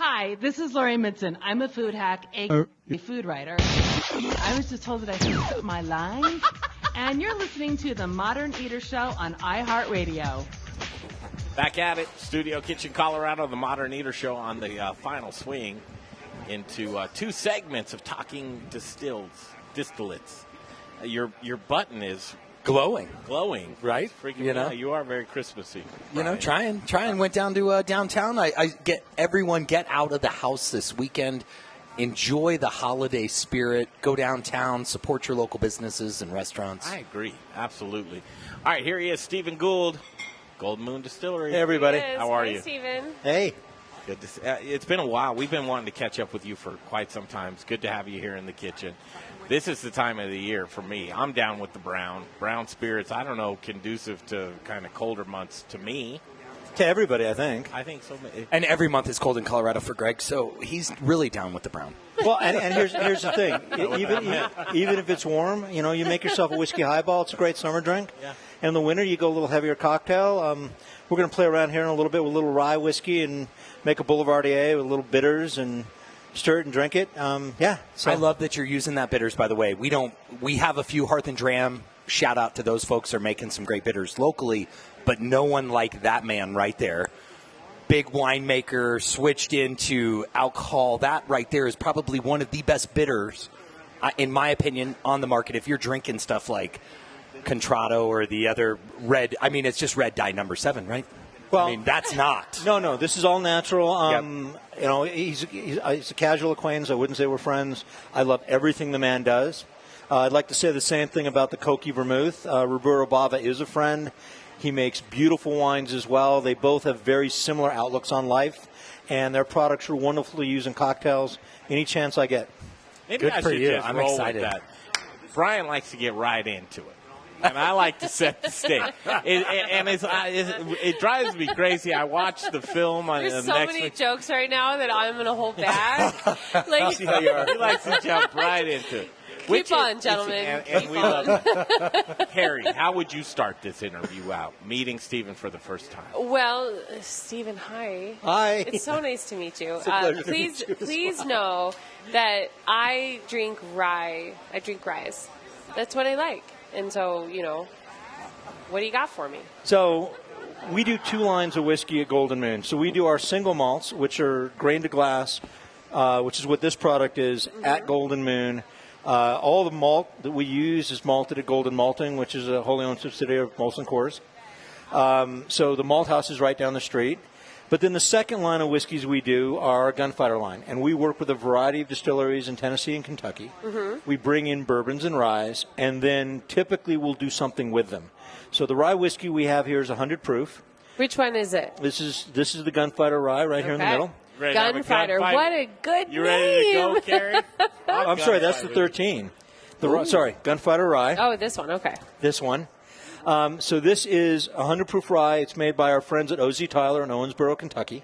Hi, this is Lori Midson. I'm a food hack, a food writer. I was just told that I skipped my line. And you're listening to The Modern Eater Show on iHeartRadio. Back at it, Studio Kitchen, Colorado, The Modern Eater Show on the final swing into two segments of talking distillates. Your button is glowing, right? Freaking, you know, you are very Christmassy. You know, trying. Went down to downtown. I get everyone get out of the house this weekend. Enjoy the holiday spirit. Go downtown. Support your local businesses and restaurants. I agree, absolutely. All right, here he is, Stephen Gould, Golden Moon Distillery. Hey, everybody. How are you, Stephen? Hey. Good to see. It's been a while. We've been wanting to catch up with you for quite some time. It's good to have you here in the kitchen. This is the time of the year for me. I'm down with the brown spirits. I don't know, conducive to kind of colder months to me. To everybody, I think. I think so. And every month is cold in Colorado for Greg, so he's really down with the brown. Well, and here's the thing. Even if it's warm, you know, you make yourself a whiskey highball. It's a great summer drink. Yeah. And in the winter, you go a little heavier cocktail. We're going to play around here in a little bit with a little rye whiskey and make a Boulevardier with a little bitters and stir it and drink it. So. I love that you're using that bitters, by the way. We have a few Hearth and Dram. Shout out to those folks who are making some great bitters locally, but no one like that man right there. Big winemaker, switched into alcohol. That right there is probably one of the best bitters, in my opinion, on the market. If you're drinking stuff like Contrado or the other red, I mean, it's just red dye number 7, right? Well, I mean, that's not. No, this is all natural. Yep. You know, he's a casual acquaintance. I wouldn't say we're friends. I love everything the man does. I'd like to say the same thing about the Koki Vermouth. Roberto Bava is a friend. He makes beautiful wines as well. They both have very similar outlooks on life, and their products are wonderful to use in cocktails any chance I get. Maybe Good I for should you. just I'm roll excited. with that. Brian likes to get right into it. And I like to set the stage. It drives me crazy. I watch the film on There's the so next many week. jokes right now that I'm going to hold back. Like, See how you are. He likes to jump right into it. Keep on, gentlemen. And we love it. Harry, how would you start this interview out, meeting Stephen for the first time? well, Stephen, hi. Hi. It's so nice to meet you. a pleasure to meet you as Please know that I drink rye. I drink ryes. That's what I like. And so, you know, what do you got for me? So we do 2 lines of whiskey at Golden Moon. So we do our single malts, which are grain to glass, which is what this product is at Golden Moon. All the malt that we use is malted at Golden Malting, which is a wholly owned subsidiary of Molson Coors. So the malt house is right down the street. But then the second line of whiskeys we do are our Gunfighter line. And we work with a variety of distilleries in Tennessee and Kentucky. Mm-hmm. We bring in bourbons and ryes, and then typically we'll do something with them. So the rye whiskey we have here is 100 proof. Which one is it? This is the Gunfighter Rye right here in the middle. Ready to have a Gunfighter. gunfight? What a good You name. ready to go, Carrie? I'm sorry, that's the 13. Gunfighter Rye. Oh, this one. Okay. This one. So this is 100 proof rye. It's made by our friends at OZ Tyler in Owensboro, Kentucky.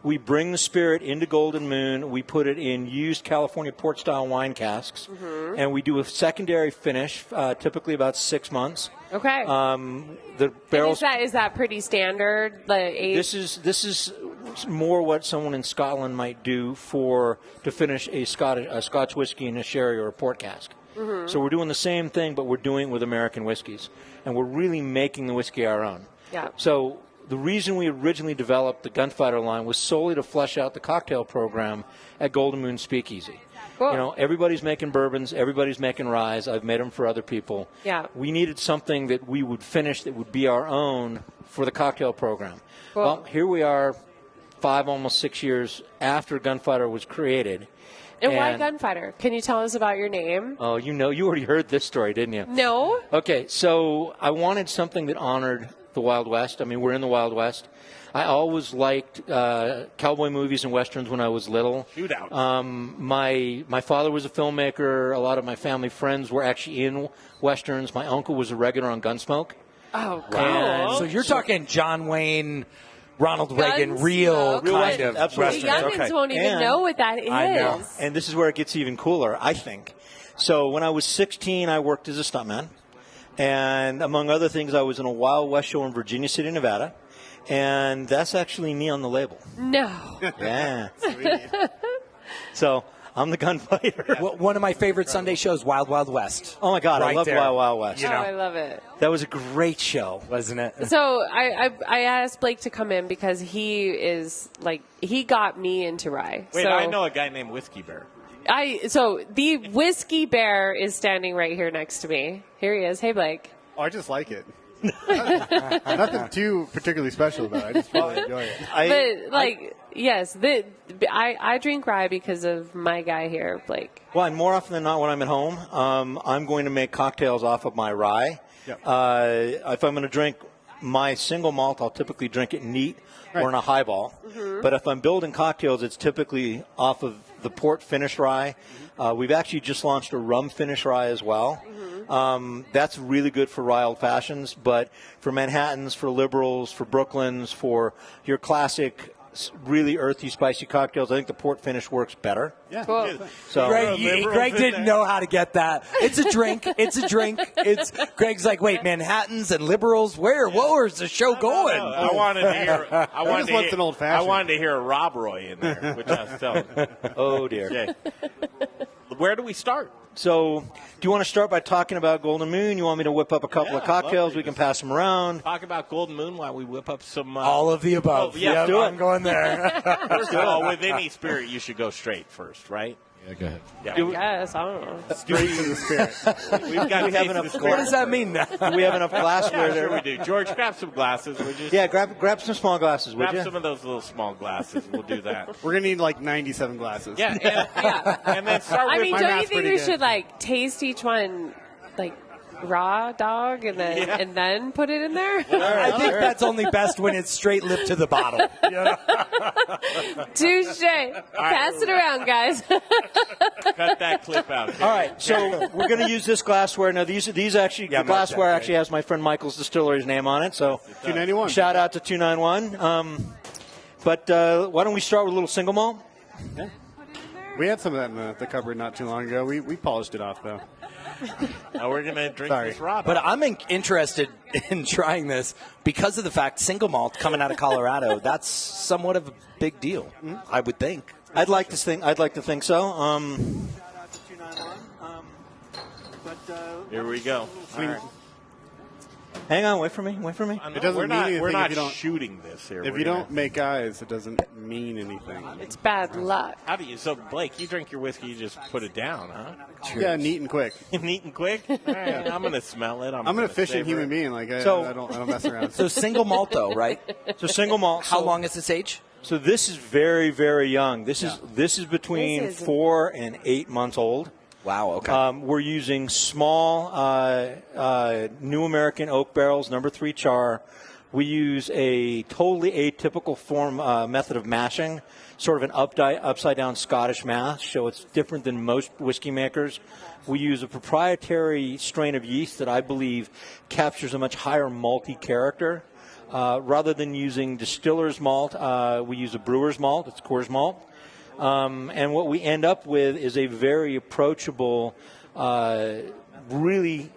We bring the spirit into Golden Moon. We put it in used California port-style wine casks, and we do a secondary finish, typically about 6 months. Okay. The barrels. Is that pretty standard? The age? This is more what someone in Scotland might do to finish a Scotch whiskey in a sherry or a port cask. So we're doing the same thing, but we're doing it with American whiskeys, and we're really making the whiskey our own. Yeah. So the reason we originally developed the Gunfighter line was solely to flesh out the cocktail program at Golden Moon Speakeasy. Cool. You know, everybody's making bourbons, everybody's making ryes. I've made them for other people. Yeah. We needed something that we would finish that would be our own for the cocktail program. Cool. Well, here we are 5, almost 6 years after Gunfighter was created. And why Gunfighter? Can you tell us about your name? Oh, you already heard this story, didn't you? No. Okay, so I wanted something that honored the Wild West. I mean, we're in the Wild West. I always liked cowboy movies and westerns when I was little. Shootout. My father was a filmmaker. A lot of my family friends were actually in westerns. My uncle was a regular on Gunsmoke. Oh, cool. And So you're talking John Wayne, Ronald Reagan, real Gunsmoke. kind of Absolutely. The Western. youngins won't even know what that is. I know. And this is where it gets even cooler, I think. So when I was 16, I worked as a stuntman. And among other things, I was in a Wild West show in Virginia City, Nevada. and that's actually me on the label. No. Yeah. So I'm the gunfighter. One of my favorite Sunday shows, Wild Wild West. Oh my God, I love there. Wild Wild West. You know. I love it. That was a great show, Wasn't it? So I asked Blake to come in because he is like he got me into rye. Wait, so I know a guy named Whiskey Bear. So the Whiskey Bear is standing right here next to me. Here he is. Hey Blake. Oh, I just like it. Nothing too particularly special about it. I just really enjoy it. Yes, I drink rye because of my guy here, Blake. Well, and more often than not, when I'm at home, I'm going to make cocktails off of my rye. Yep. If I'm going to drink my single malt, I'll typically drink it neat or in a highball. Mm-hmm. But if I'm building cocktails, it's typically off of the port finished rye. We've actually just launched a rum finished rye as well. That's really good for rye old fashions, but for Manhattans, for liberals, for Brooklyns, for your classic really earthy, spicy cocktails, I think the port finish works better. Yeah. Cool. So Greg didn't know how to get that. It's a drink. It's a drink. Greg's like, wait, Manhattans and liberals? Where? Where's the show going? I wanted to hear. I wanted to hear a Rob Roy in there, which I was telling. Oh dear. Okay. Where do we start? So, do you want to start by talking about Golden Moon? You want me to whip up a couple of cocktails? We can pass them around. Talk about Golden Moon while we whip up some. All of the above. Oh, yeah, Yep, do it. I'm going there. First of all, with any spirit, you should go straight first, right? Yeah, go ahead. Yeah. I guess I don't know. Straight to the spirit. We've got We have enough the What does that mean? Do we have enough glassware Yeah, there? sure we do. George, grab some glasses, would you? Yeah, grab some small glasses, would Grab you? some of those little small glasses. We'll do that. We're going to need like 97 glasses. Yeah, and then start I with mean, my don't you math's think pretty we good. should like taste each one like raw dog and then put it in there? I think that's only best when it's straight lip to the bottle. You know? Touche. Pass it around, guys. cut that clip out. All right, so we're going to use this glassware. Now, these actually, the glassware actually has my friend Michael's Distillery's name on it, so 291. shout out to 291. But why don't we start with a little single malt? We had some of that in the cupboard not too long ago. We polished it off, though. Now we're going to drink Sorry. this Rob. But I'm interested in trying this because of the fact single malt coming out of Colorado, that's somewhat of a big deal, I would think. I'd like to think so. Here we go. All right. Hang on, wait for me. It doesn't we're mean not, anything we're if not you don't- shooting this here. If We're you gonna- don't make eyes, it doesn't mean anything. It's bad luck. How do you? So Blake, you drink your whiskey, you just put it down, huh? Yeah, neat and quick. Neat and quick. All right, I'm going to smell it. I'm an efficient savor human it. being. Like I don't mess around. So single malt, though, right? So single malt. How so- long is this age? So this is very, very young. This is between This is- 4 and 8 months old. Wow, okay. We're using small New American oak barrels, number 3 char. We use a totally atypical method of mashing, sort of an upside down Scottish mash, so it's different than most whiskey makers. We use a proprietary strain of yeast that I believe captures a much higher malty character. Rather than using distiller's malt, we use a brewer's malt. It's Coors malt. And what we end up with is a very approachable, really,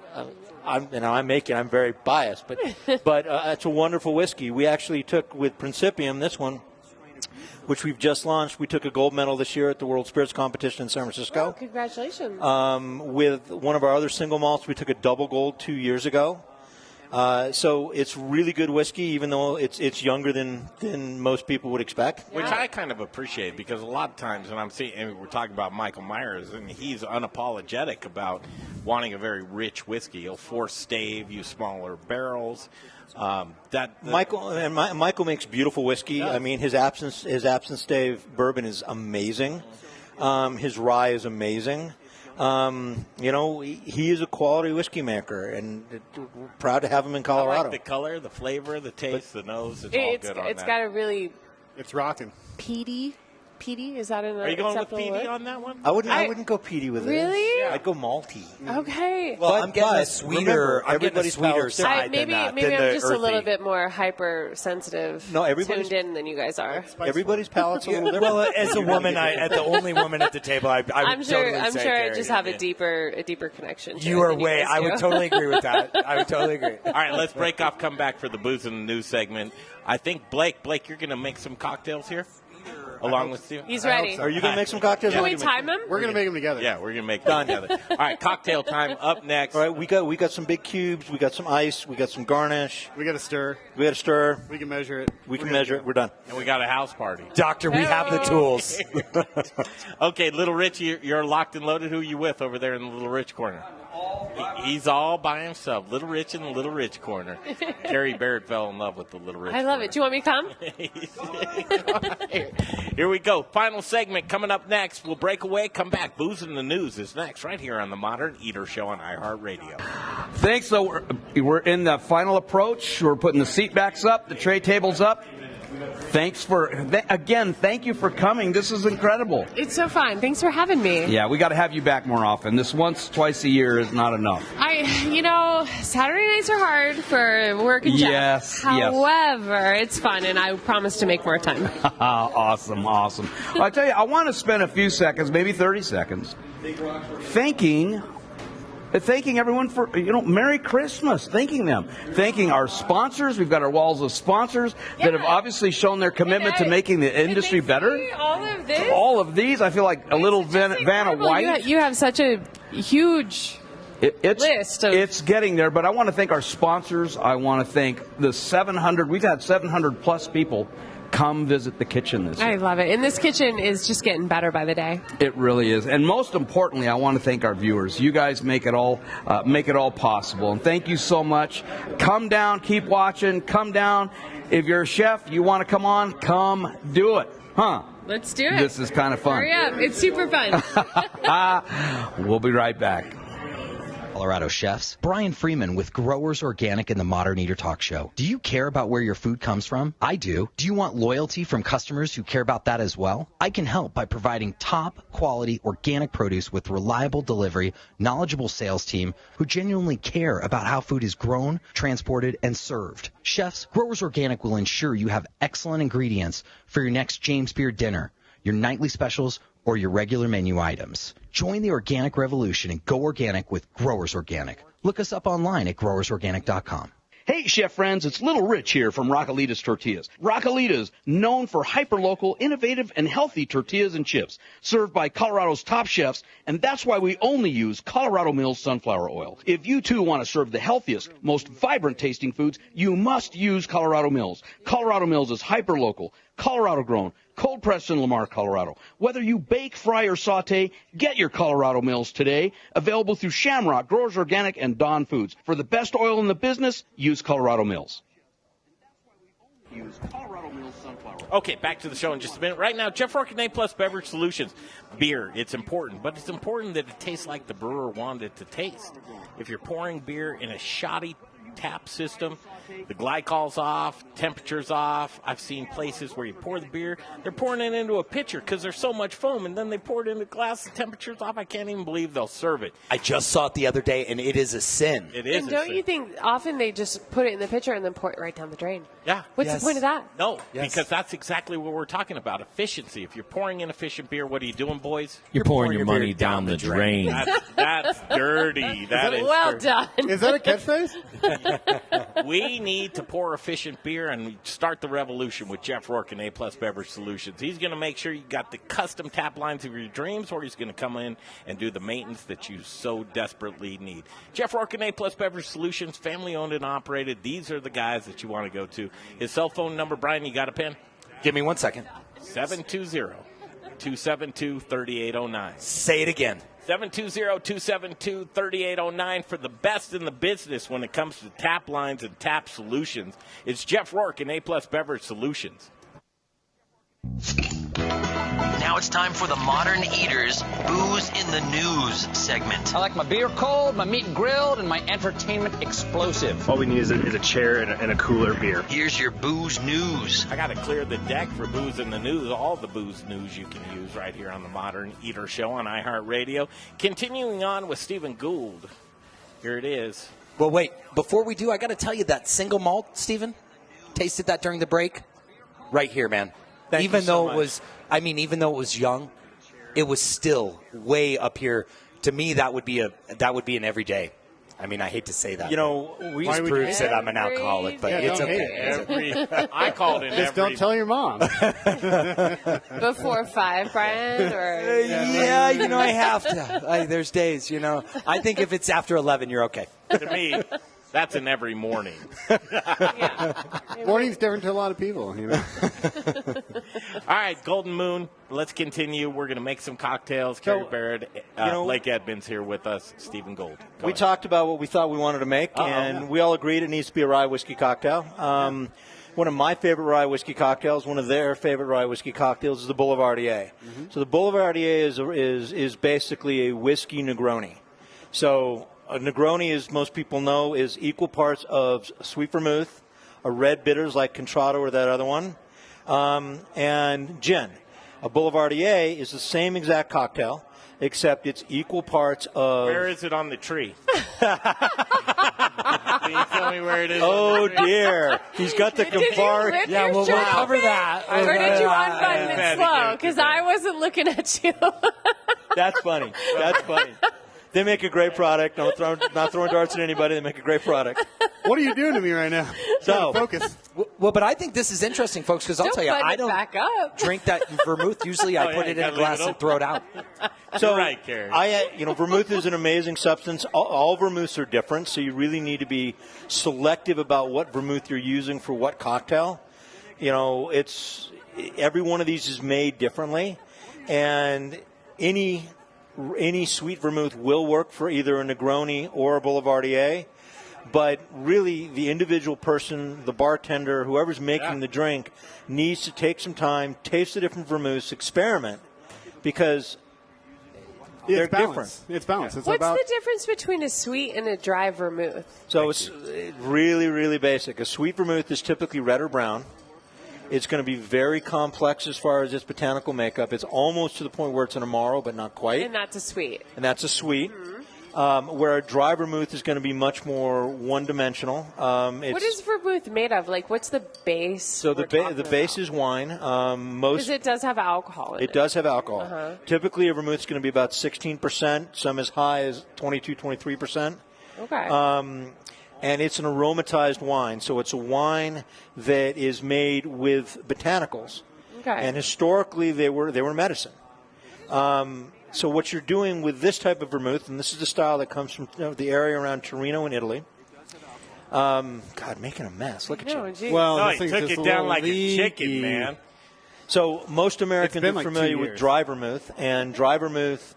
I'm very biased, but it's a wonderful whiskey. We actually took with Principium, this one, which we've just launched. We took a gold medal this year at the World Spirits Competition in San Francisco. Oh, congratulations. With one of our other single malts, we took a double gold 2 years ago. So it's really good whiskey, even though it's younger than most people would expect. Which I kind of appreciate because a lot of times when I'm seeing, and we're talking about Michael Myers, and he's unapologetic about wanting a very rich whiskey. He'll force stave, use smaller barrels. Michael makes beautiful whiskey. I mean, his absence stave bourbon is amazing. His rye is amazing. He is a quality whiskey maker, and we're proud to have him in Colorado. I like the color, the flavor, the taste, the nose. It's all good on It's that. got a really It's rocking. peaty peaty? Is that an Are you going with acceptable PD word? on that one? I wouldn't go peaty with it. Really? I'd go malty. Okay. Well, I'm getting a remember, everybody's sweeter side maybe than maybe than I'm the just a little earthy. bit more hypersensitive, No, everybody's- tuned in than you guys are. Everybody's palate's a little different. Well, as a woman, the only woman at the table, I would I'm sure. totally I'm say sure I Carrie. just have a deeper connection. To You it are than you way. guys I do. would totally agree with that. I would totally agree. All right, let's break off, come back for the Booze and the News segment. I think, Blake, you're going to make some cocktails here? Along with Steven? He's ready. Are you going to make some cocktails? Can we time him? We're going to make them together. Yeah, we're going to make them together. All right, cocktail time up next. All right, we got some big cubes. We got some ice. We got some garnish. We got to stir. We got to stir. We can measure it. We can measure it. We're done. And we got a house party. Doctor, we have the tools. Okay, Little Rich, you're locked and loaded. Who are you with over there in the Little Rich corner? He's all by himself. Little Rich in the Little Rich corner. Carrie Barrett fell in love with the Little Rich I love it. Do you want me to come? Here we go. Final segment coming up next. We'll break away, come back. Booze in the News is next right here on the Modern Eater Show on iHeartRadio. Thanks. So we're in the final approach. We're putting the seat backs up, the tray tables up. Thanks thank you for coming. This is incredible. It's so fun. Thanks for having me. Yeah, we got to have you back more often. This twice a year is not enough. Saturday nights are hard for work and Jeff. Yes. However, it's fun, and I promise to make more time. Awesome. Well, I tell you, I want to spend a few seconds, maybe 30 seconds, thanking everyone for, Merry Christmas, thanking them, thanking our sponsors. We've got our walls of sponsors that have obviously shown their commitment to making the industry better. All of these, I feel like a little Vanna White. You have such a huge list. It's getting there, but I want to thank our sponsors. I want to thank the 700. We've had 700 plus people come visit the kitchen this year. I love it. And this kitchen is just getting better by the day. It really is. And most importantly, I want to thank our viewers. You guys make it all possible. And thank you so much. Come down, keep watching, come down. If you're a chef, you want to come on, come do it. Huh? Let's do it. This is kind of fun. Hurry up. It's super fun. We'll be right back. Colorado chefs, Brian Freeman with Growers Organic in the Modern Eater Talk Show. Do you care about where your food comes from? I do. Do you want loyalty from customers who care about that as well? I can help by providing top quality organic produce with reliable delivery, knowledgeable sales team who genuinely care about how food is grown, transported, and served. Chefs, Growers Organic will ensure you have excellent ingredients for your next James Beard dinner, your nightly specials, or your regular menu items. Join the organic revolution and go organic with Growers Organic. Look us up online at growersorganic.com. Hey, chef friends, it's Little Rich here from Raquelitas Tortillas. Raquelitas, known for hyper-local, innovative, and healthy tortillas and chips, served by Colorado's top chefs, and that's why we only use Colorado Mills sunflower oil. If you, too, want to serve the healthiest, most vibrant-tasting foods, you must use Colorado Mills. Colorado Mills is hyper-local, Colorado-grown, cold-pressed in Lamar, Colorado. Whether you bake, fry, or saute, get your Colorado Mills today. Available through Shamrock, Growers Organic, and Dawn Foods. For the best oil in the business, use Colorado Mills. Okay, back to the show in just a minute. Right now, Jeff Rourke and A+ Beverage Solutions. Beer, it's important, but it's important that it tastes like the brewer wanted it to taste. If you're pouring beer in a shoddy tap system, the glycol's off, temperature's off. I've seen places where you pour the beer, they're pouring it into a pitcher because there's so much foam, and then they pour it in a glass, the temperature's off. I can't even believe they'll serve it. I just saw it the other day, and it is a sin. It is. And don't you think often they just put it in the pitcher and then pour it right down the drain? Yeah. What's the point of that? No, because that's exactly what we're talking about, efficiency. If you're pouring inefficient beer, what are you doing, boys? You're pouring your money down the drain. That's dirty. That is well dirty. done. Is that a catchphrase? We need to pour efficient beer and start the revolution with Jeff Rourke and A+ Beverage Solutions. He's going to make sure you got the custom tap lines of your dreams, or he's going to come in and do the maintenance that you so desperately need. Jeff Rourke and A+ Beverage Solutions, family owned and operated. These are the guys that you want to go to. His cell phone number, Brian, you got a pen? Give me 1 second. 720-272-3809. Say it again. 720-272-3809 for the best in the business when it comes to tap lines and tap solutions. It's Jeff Rourke and A+ Beverage Solutions. Now it's time for the Modern Eaters Booze in the News segment. I like my beer cold, my meat grilled, and my entertainment explosive. All we need is a chair and a cooler beer. Here's your booze news. I got to clear the deck for Booze in the News. All the booze news you can use right here on the Modern Eater Show on iHeartRadio. Continuing on with Stephen Gould. Here it is. Well, wait. Before we do, I got to tell you that single malt, Stephen, tasted that during the break. Right here, man. Even though it was young, it was still way up here. To me, that would be an everyday. I mean, I hate to say that. You know, we just proves that I'm an alcoholic, but it's okay. I called it Just don't tell your mom. Before 5, Brian? Or yeah, I have to. There's days, I think if it's after 11, you're okay. To me, that's an every morning. Morning's different to a lot of people, All right, Golden Moon. Let's continue. We're going to make some cocktails. Kerry Barrett, Blake Edmonds here with us. Stephen Gould. We talked about what we thought we wanted to make, and we all agreed it needs to be a rye whiskey cocktail. One of my favorite rye whiskey cocktails, one of their favorite rye whiskey cocktails, is the Boulevardier. Mm-hmm. So the Boulevardier is basically a whiskey Negroni. So a Negroni, as most people know, is equal parts of sweet vermouth, a red bitters like Contratto or that other one, and gin. A Boulevardier is the same exact cocktail, except it's equal parts of... Where is it on the tree? Can you tell me where it is? Oh, dear. He's got the Campari. Yeah, we'll cover that. Or did you unbutton it slow? Because I wasn't looking at you. That's funny. They make a great product. Not throwing darts at anybody. They make a great product. What are you doing to me right now? So focus. Well, but I think this is interesting, folks, because I'll tell you, I don't back up. drink that vermouth. Usually I put it in a glass and throw it out. So, right, Kerry. Vermouth is an amazing substance. All vermouths are different, so you really need to be selective about what vermouth you're using for what cocktail. Every one of these is made differently, and any sweet vermouth will work for either a Negroni or a Boulevardier. But really, the individual person, the bartender, whoever's making the drink, needs to take some time, taste the different vermouths, experiment, because they're different. It's balanced. What's the difference between a sweet and a dry vermouth? So it's really, really basic. A sweet vermouth is typically red or brown. It's going to be very complex as far as its botanical makeup. It's almost to the point where it's an Amaro, but not quite. And that's a sweet. Mm-hmm. Where a dry vermouth is going to be much more one-dimensional. What is vermouth made of? Like, what's the base? So the base is wine. Because it does have alcohol in it. It does have alcohol. Uh-huh. Typically, a vermouth is going to be about 16%, some as high as 22, 23%. Okay. And it's an aromatized wine. So it's a wine that is made with botanicals. Okay. And historically, they were medicine. So what you're doing with this type of vermouth, and this is the style that comes from the area around Torino in Italy. God, making a mess. Look at you. Geez. Well, he took it down like a chicken, man. So most Americans are familiar with dry vermouth, and dry vermouth,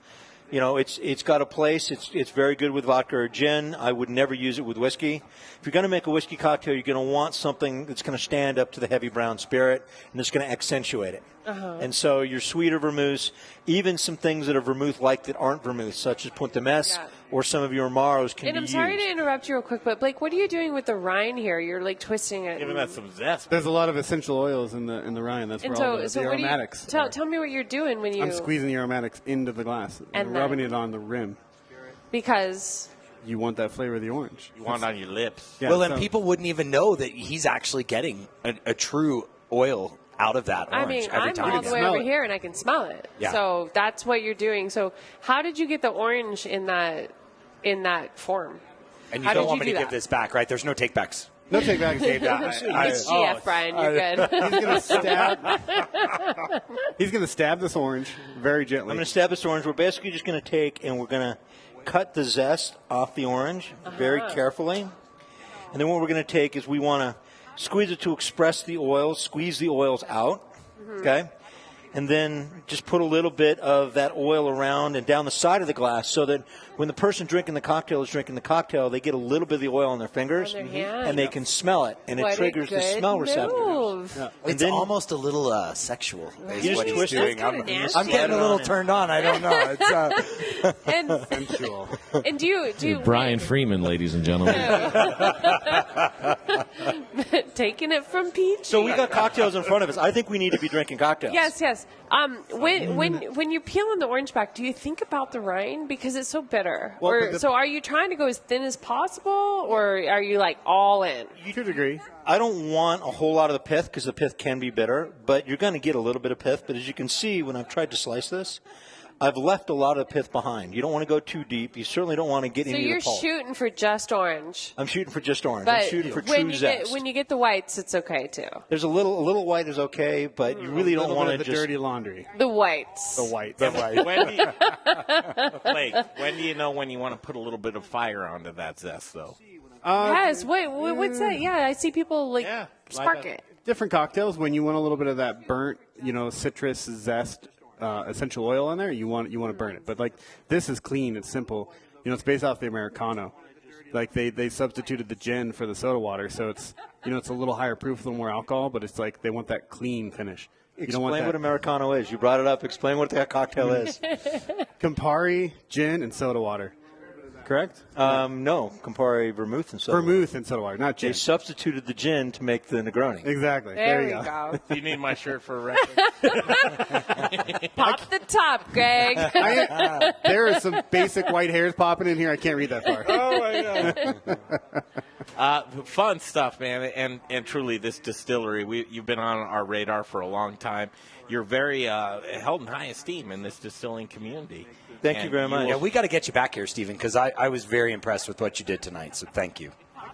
it's got a place. It's very good with vodka or gin. I would never use it with whiskey. If you're going to make a whiskey cocktail, you're going to want something that's going to stand up to the heavy brown spirit, and it's going to accentuate it. Uh-huh. And so your sweeter vermouths, even some things that are vermouth-like that aren't vermouth, such as Punta Mess or some of your Amaros can be used. And I'm sorry to interrupt you real quick, but Blake, what are you doing with the rind here? You're like twisting it. Giving that some zest. There's a lot of essential oils in the rind. That's where all the aromatics. Tell me what you're doing when you. I'm squeezing the aromatics into the glass and rubbing it on the rim. Because. You want that flavor of the orange. You want it on your lips. Yeah, and people wouldn't even know that he's actually getting a true oil out of that orange every time. I'm all the way over here and I can smell it. Yeah. So that's what you're doing. So how did you get the orange in that form? And you don't want me to give this back, right? There's no takebacks. No takebacks. It's GF, Brian. You're good. He's going to stab this orange very gently. I'm going to stab this orange. We're basically just going to take and we're going to cut the zest off the orange very carefully. And then what we're going to take is we want to squeeze it to express the oils, squeeze the oils out, okay? and then just put a little bit of that oil around and down the side of the glass so that when the person drinking the cocktail is drinking the cocktail, they get a little bit of the oil on their fingers, and they can smell it, and it triggers the smell receptors. Yeah. It's almost a little sexual. You just twist it. I'm getting a little turned on. I don't know. It's sensual. And do you Brian Freeman, ladies and gentlemen. taking it from Peach? So we got cocktails in front of us. I think we need to be drinking cocktails. Yes. When you're peeling the orange back, do you think about the rind because it's so bitter? Well, so are you trying to go as thin as possible, or are you like all in? To a degree. I don't want a whole lot of the pith because the pith can be bitter, but you're going to get a little bit of pith. But as you can see, when I've tried to slice this, I've left a lot of the pith behind. You don't want to go too deep. You certainly don't want to get into the pulp. So you're shooting for just orange. I'm shooting for just orange. But I'm shooting for true zest. When you get the whites, it's okay too. There's a little white is okay, but you really don't want to the just dirty laundry. The whites. The whites. Blake, when do you know when you want to put a little bit of fire onto that zest, though? Yes. Wait, what's that? Yeah, I see people spark it. Different cocktails, when you want a little bit of that burnt, citrus zest, essential oil in there, you want to burn it. But like this is clean, it's simple. It's based off the Americano. Like they substituted the gin for the soda water, so it's it's a little higher proof, a little more alcohol, but it's like they want that clean finish. Explain what Americano is. You brought it up. Explain what that cocktail is. Campari, gin, and soda water. Correct? No, Campari, vermouth, and soda water. Vermouth and soda water, not gin. They substituted the gin to make the Negroni. Exactly. There you go. Do you need my shirt for a record? Pop the top, Greg. There are some basic white hairs popping in here. I can't read that far. Oh, my God. Fun stuff, man. And truly, this distillery, you've been on our radar for a long time. You're very held in high esteem in this distilling community. Thank you very much. Yeah, we got to get you back here, Stephen, because I was very impressed with what you did tonight, so thank you.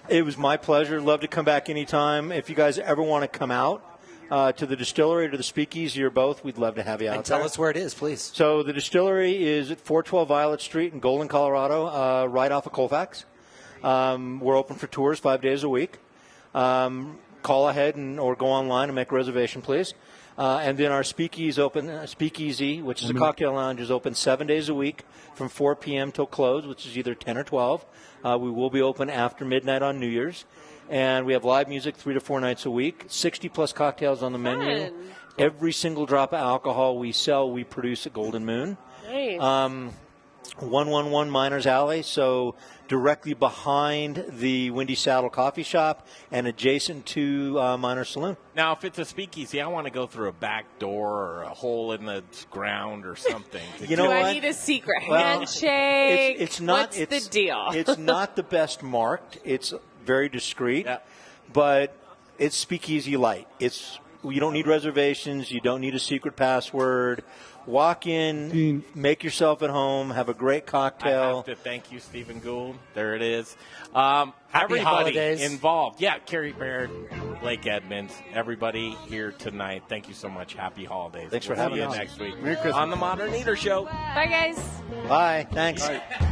It was my pleasure. Love to come back anytime. If you guys ever want to come out to the distillery or to the speakeasy or both, we'd love to have you out there. Tell us where it is, please. So the distillery is at 412 Violet Street in Golden, Colorado, right off of Colfax. We're open for tours 5 days a week. Call ahead or go online and make a reservation, please. And then our speakeasy, which is a cocktail lounge, is open 7 days a week from 4 p.m. till close, which is either 10 or 12. We will be open after midnight on New Year's. And we have live music 3 to 4 nights a week, 60-plus cocktails on the menu. Every single drop of alcohol we sell, we produce at Golden Moon. Nice. 111 Miners Alley, so directly behind the Windy Saddle Coffee Shop and adjacent to Miners Saloon. Now, if it's a speakeasy, I want to go through a back door or a hole in the ground or something. I need a secret handshake? It's not. What's the deal? It's not the best marked. It's very discreet, but it's speakeasy light. You don't need reservations. You don't need a secret password. Walk in, make yourself at home, have a great cocktail. I have to thank you, Stephen Gould. There it is. Happy Everybody holidays. involved. Yeah, Carrie Baird, Blake Edmonds, everybody here tonight. Thank you so much. Happy holidays. Thanks for We'll having see us. you next week Merry Christmas. on the Modern Eater Show. Bye, guys. Bye. Thanks. Bye.